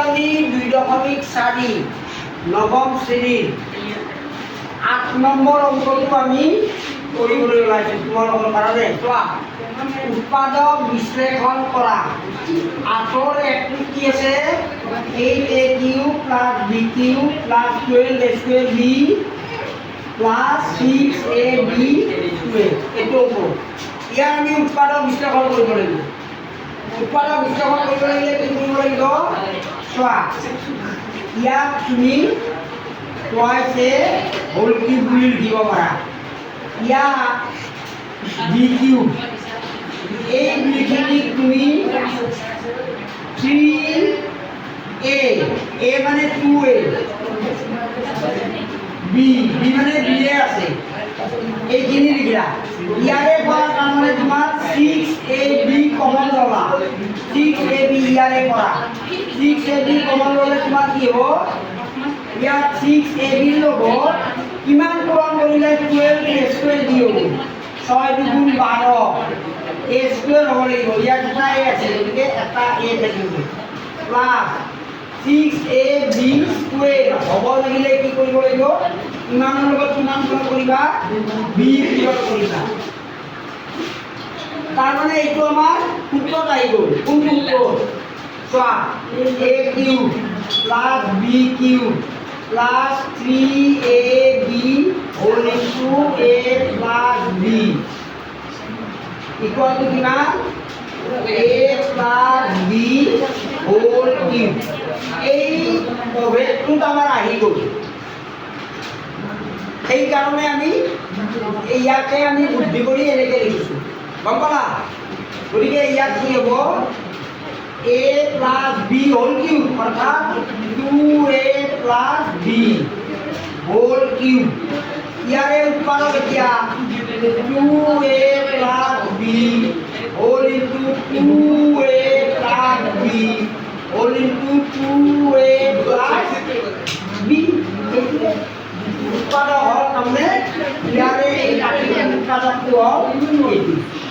আমি 2.4 নৱম শ্ৰেণীৰ 8 নম্বৰ অংকটো আমি কৰিবলৈ ওলাইছোঁ তোমালোকৰ কাৰণে। চোৱা, উৎপাদক বিশ্লেষণ কৰা। 8ৰ একটো কি আছে? 8ab plus bq plus 12a² b plus 6ab12 এইটো হ'ব। ইয়াৰ আমি উৎপাদক বিশ্লেষণ কৰিব লাগিব। উৎপাদক বিশ্লেষণ কৰিব লাগিলে কি কৰিব লাগিব? চোৱা, ইয়াক তুমি twice a whole cube বুলি লিখিব পাৰা। ইয়াক bq, এই বিখিনিক তুমি 3a, a মানে 2a, b মানে b আছে, এইখিনি লিখিলা। ইয়াৰে পৰা তাৰমানে তোমাৰ 6ab কমন ল'লা। 6ab ইয়াৰে পৰা 6ab কমন ল'লে তোমাৰ কি হ'ব? ইয়াত 6ab লগত কিমান পূৰণ কৰিলে 12a² দি হ'ব। 6 2 12 a² হ'ব লাগিব। ইয়াত এটা a আছে, গতিকে এটা a থাকিব প্লাছ 6ab² হ'ব লাগিলে কি কৰিব লাগিব? ইমানৰ লগত কিমান পূৰণ কৰিবা? b পূৰণ কৰিবা। তাৰমানে এইটো আমাৰ সূত্ৰত আহি গ'ল। কোনটো সূত্ৰ? চোৱা, aq plus bq plus 3ab whole into a plus b equal to কিমান? a plus b whole cube. এই অভেদটোত আমাৰ আহি গ'ল। সেইকাৰণে আমি ইয়াকে আমি বুদ্ধি কৰি এনেকৈ লিখিছোঁ, গম পালা? গতিকে ইয়াত কি হ'ব? a plus b whole cube অৰ্থাৎ 2a plus b whole cube. ইয়াৰে উৎপাদক এতিয়া 2a plus b whole into 2